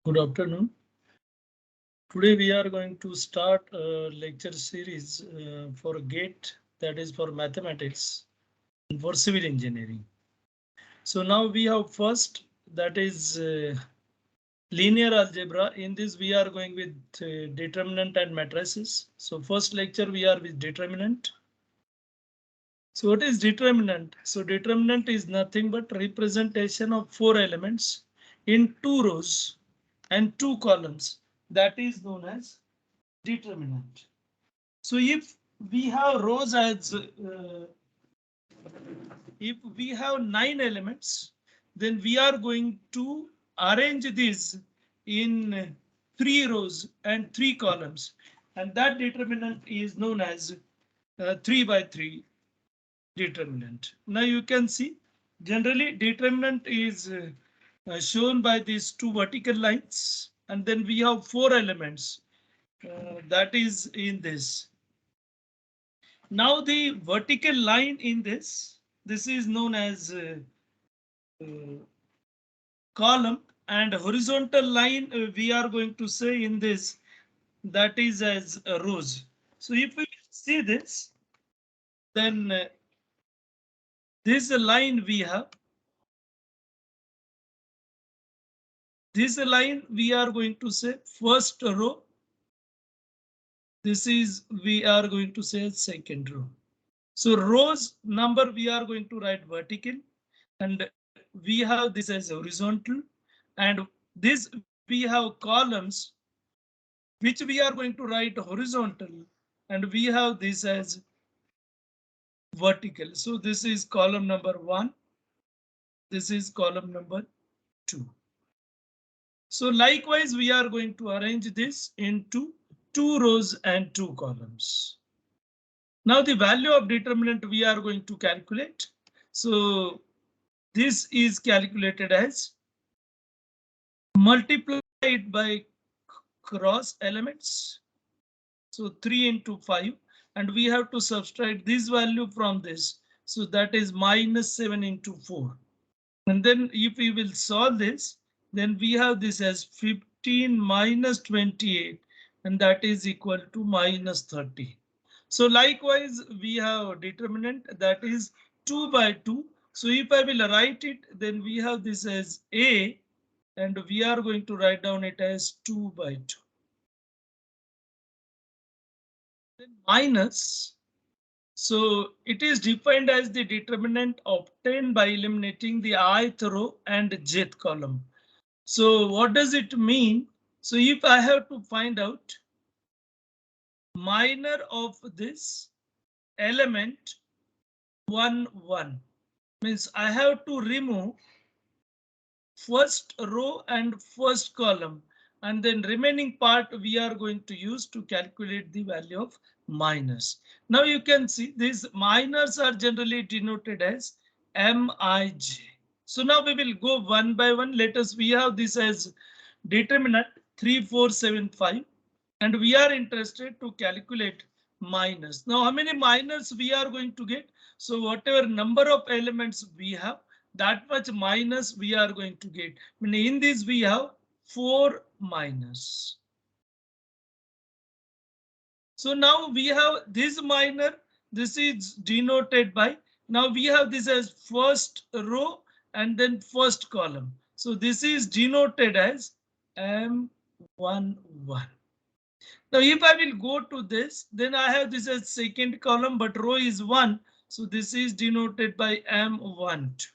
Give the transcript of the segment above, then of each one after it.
Good afternoon. Today we are going to start a lecture series for GATE, that is for mathematics and for civil engineering. So now we have first, that is linear algebra. In this we are going with determinant and matrices. So first lecture we are with determinant. So what is determinant? So determinant is nothing but representation of four elements in two rows and two columns. That is known as determinant. So we have rows as if we have 9 elements, then we are going to arrange this in 3 rows and 3 columns, and that determinant is known as 3 by 3 determinant. Now you can see generally determinant is shown by these two vertical lines, and then we have 4 elements that is in this. Now the vertical line in this is known as uh, column, and horizontal line we are going to say in this, that is as rows. So if we see this, then this line we have, this line we are going to say first row. This is we are going to say second row. So rows number we are going to write vertical, and we have this as horizontal, and this we have columns which we are going to write horizontal, and we have this as vertical. So this is column number 1. This is column number 2. So likewise, we are going to arrange this into 2 rows and 2 columns. Now the value of determinant we are going to calculate. So this is calculated as multiplied by cross elements. So 3 into 5, and we have to subtract this value from this. So that is minus 7 into 4. And then if we will solve this, then we have this as 15 minus 28, and that is equal to minus 30. So likewise, we have determinant, that is 2 by 2. So if I will write it, then we have this as A, and we are going to write down it as 2 by 2. Then minus. So it is defined as the determinant obtained by eliminating the ith row and jth column. So what does it mean? So if I have to find out minor of this element 1, 1, means I have to remove first row and first column, and then remaining part we are going to use to calculate the value of minus. Now you can see these minors are generally denoted as Mij. So now we will go one by one. Let us, we have this as determinant 3475, and we are interested to calculate minus. Now how many minors we are going to get? So whatever number of elements we have, that much minus we are going to get. In this we have 4 minus. So now we have this minor, this is denoted by, now we have this as first row and then first column. So this is denoted as M11. Now if I will go to this, then I have this as second column, but row is 1. So this is denoted by M12.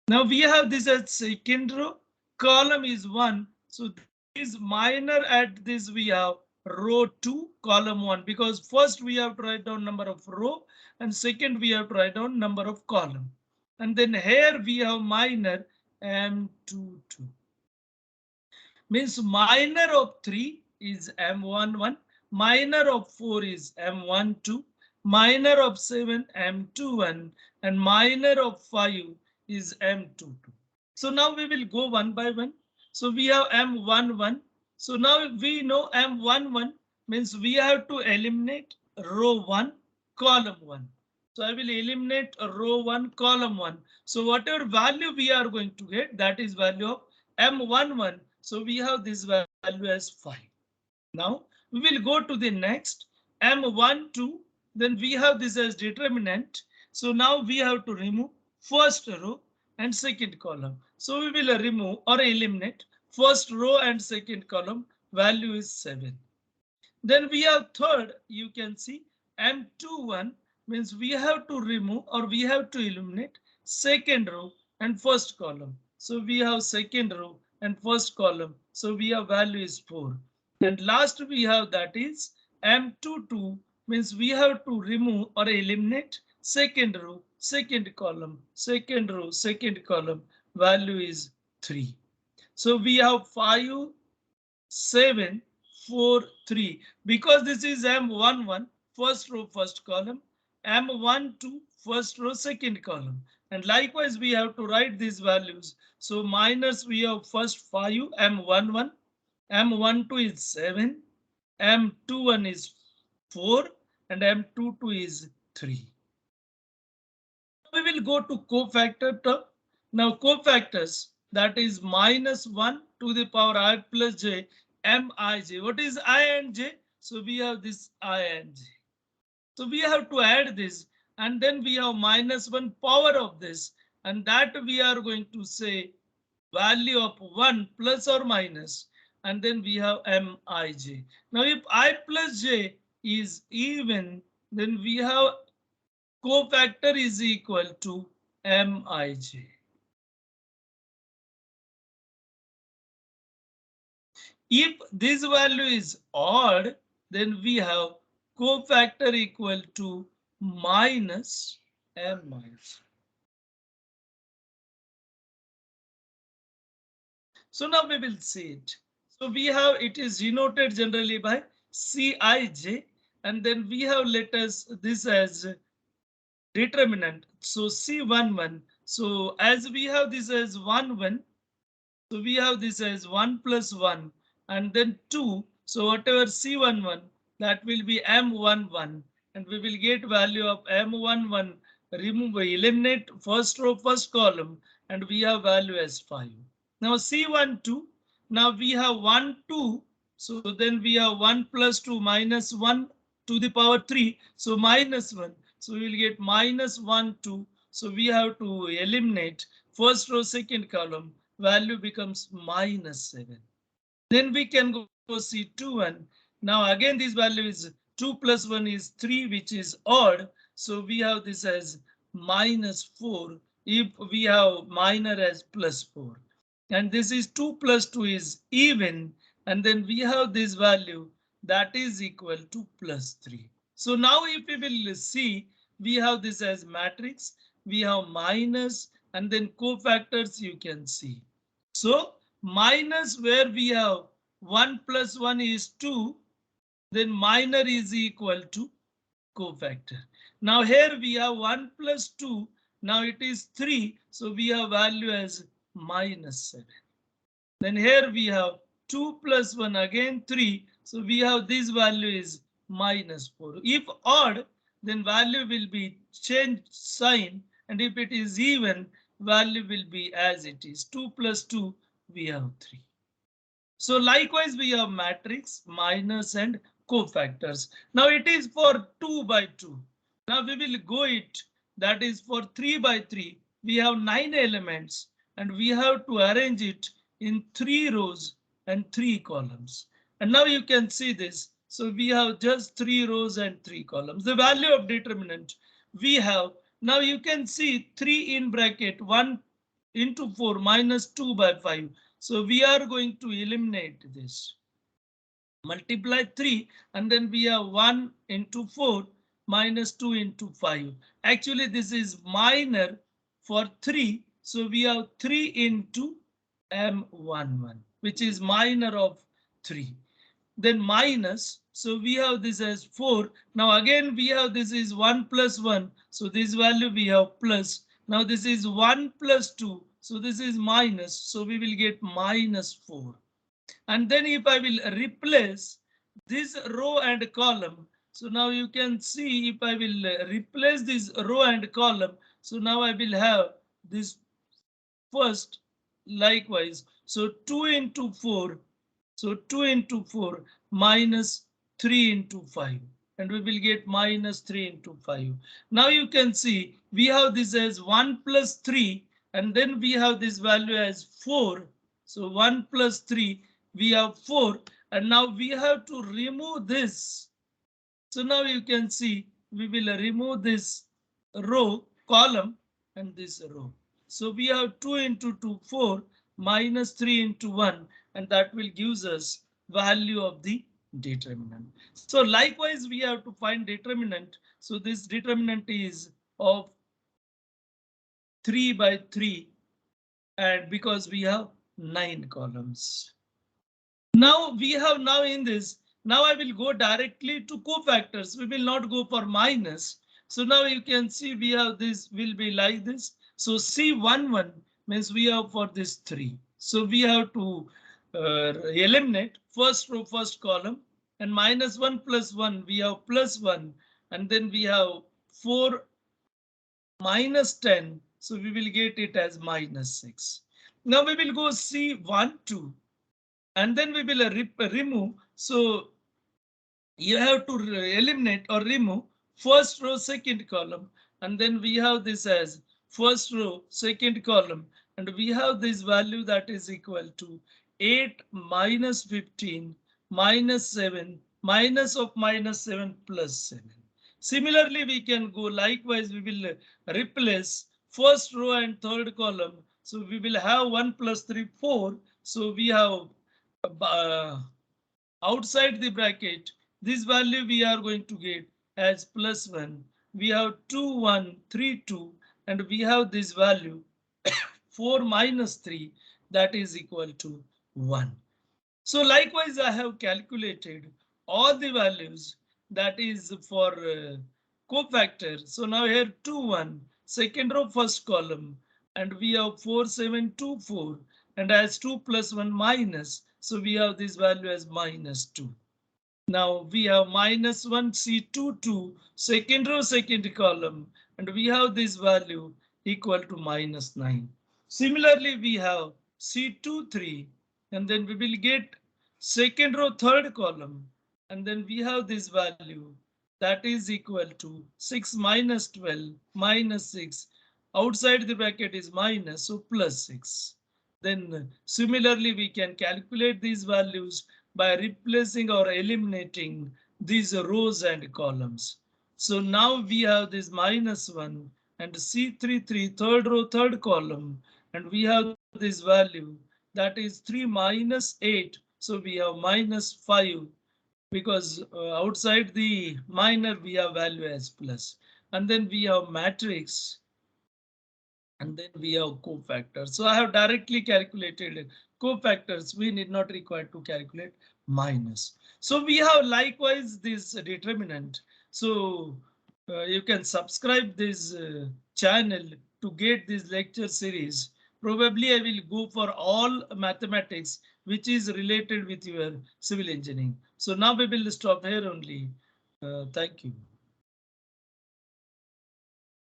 Now we have this as second row, column is 1. So this minor at this we have row 2, column 1, because first we have to write down number of row, and second we have to write down number of column. And then here we have minor M22. Means minor of 3 is M11, minor of 4 is M12, minor of 7 M21, and minor of 5 is M22. So now we will go one by one. So we have M11. So now we know M11 means we have to eliminate row 1, column 1. So I will eliminate row 1, column 1. So whatever value we are going to get, that is value of M11. So we have this value as 5. Now we will go to the next M1, 2. Then we have this as determinant. So now we have to remove first row and second column. So we will remove or eliminate first row and second column. Value is 7. Then we have third, you can see M21 means we have to remove or we have to eliminate second row and first column. So we have second row and first column. So we have value is 4. And last we have that is M22 means we have to remove or eliminate second row, second column, second row, second column. Value is 3. So we have 5, 7, 4, 3. Because this is M11, first row, first column, M12, first row, second column. And likewise, we have to write these values. So minus we have first 5, M11, M12 is 7, M21 is 4, and M22 is 3. We will go to cofactor term. Now cofactors, that is minus 1 to the power I plus j mij. What is I and j? So we have this I and j. So we have to add this and then we have minus 1 power of this, and that we are going to say value of 1 plus or minus, and then we have mij. Now if I plus j is even, then we have cofactor is equal to mij. If this value is odd, then we have cofactor equal to minus mij. So now we will see it. So we have, it is denoted generally by Cij, and then we have letters this as determinant. So C11. So as we have this as 1, 1. So we have this as 1 plus 1 and then 2. So whatever C11, that will be M11, and we will get value of M11. Remove, eliminate first row, first column, and we have value as 5. Now C12, now we have 1, 2. So then we have 1 plus 2 minus 1 to the power 3. So minus 1. So we will get minus 1, 2. So we have to eliminate first row, second column. Value becomes minus 7. Then we can go C21. Now again this value is 2 plus 1 is 3, which is odd. So we have this as minus 4 if we have minor as plus 4. And this is 2 plus 2 is even. And then we have this value that is equal to plus 3. So now if we will see, we have this as matrix. We have minus and then cofactors you can see. So minus where we have 1 plus 1 is 2, then minor is equal to cofactor. Now here we have 1 plus 2, now it is 3, so we have value as minus 7. Then here we have 2 plus 1 again 3, so we have this value is minus 4. If odd, then value will be changed sign, and if it is even, value will be as it is. 2 plus 2, we have 3. So likewise we have matrix, minus and cofactors. Now it is for 2 by 2. Now we will go it, that is for 3 by 3. We have 9 elements and we have to arrange it in 3 rows and 3 columns. And now you can see this. So we have just 3 rows and 3 columns. The value of determinant we have, now you can see 3 in bracket 1 into 4 minus 2 by 5. So we are going to eliminate this. Multiply 3 and then we have 1 into 4 minus 2 into 5. Actually this is minor for 3. So we have 3 into M11, which is minor of 3. Then minus, so we have this as 4. Now again we have this is 1 plus 1. So this value we have plus. Now this is 1 plus 2. So this is minus. So we will get minus 4. And then if I will replace this row and column. So now you can see if I will replace this row and column. So now I will have this first likewise So 2 into 4. So 2 into 4 minus 3 into 5. And we will get minus 3 into 5. Now you can see we have this as 1 plus 3 and then we have this value as 4. So 1 plus 3 we have 4 and now we have to remove this. So now you can see we will remove this row column and this row. So we have 2 into 2 4 minus 3 into 1 and that will gives us value of the determinant. So likewise we have to find determinant. So this determinant is of 3 by 3 and because we have 9 columns. Now we have now in this, now I will go directly to cofactors. We will not go for minus. So now you can see we have this will be like this. So C11 means we have for this 3. So we have to eliminate first row, first column and minus 1 plus 1. We have plus 1 and then we have 4 minus 10. So we will get it as minus 6. Now we will go C1, 2. And then we will remove. So you have to eliminate or remove first row, second column. And then we have this as first row, second column. And we have this value that is equal to 8 minus 15 minus 7 minus of minus 7 plus 7. Similarly, we can go likewise. We will replace first row and third column. So we will have 1 plus 3, 4. So we have outside the bracket, this value we are going to get as plus 1. We have 2, 1, 3, 2, and we have this value 4 minus 3 that is equal to 1. So likewise, I have calculated all the values that is for cofactor. So now here 2, 1, second row, first column, and we have 4, 7, 2, 4, and as 2 plus 1 minus. So we have this value as minus 2. Now we have minus 1 C2 2, second row, second column, and we have this value equal to minus 9. Similarly, we have C2 3, and then we will get second row, third column, and then we have this value that is equal to 6 minus 12 minus 6. Outside the bracket is minus, so plus 6. Then similarly, we can calculate these values by replacing or eliminating these rows and columns. So now we have this minus 1 and C33 third row, third column, and we have this value that is 3 minus 8. So we have minus 5 because outside the minor we have value as plus. And then we have matrix and then we have cofactors. So I have directly calculated cofactors. We need not require to calculate minus. So we have likewise this determinant. So you can subscribe this channel to get this lecture series. Probably I will go for all mathematics which is related with your civil engineering. So now we will stop here only. Thank you.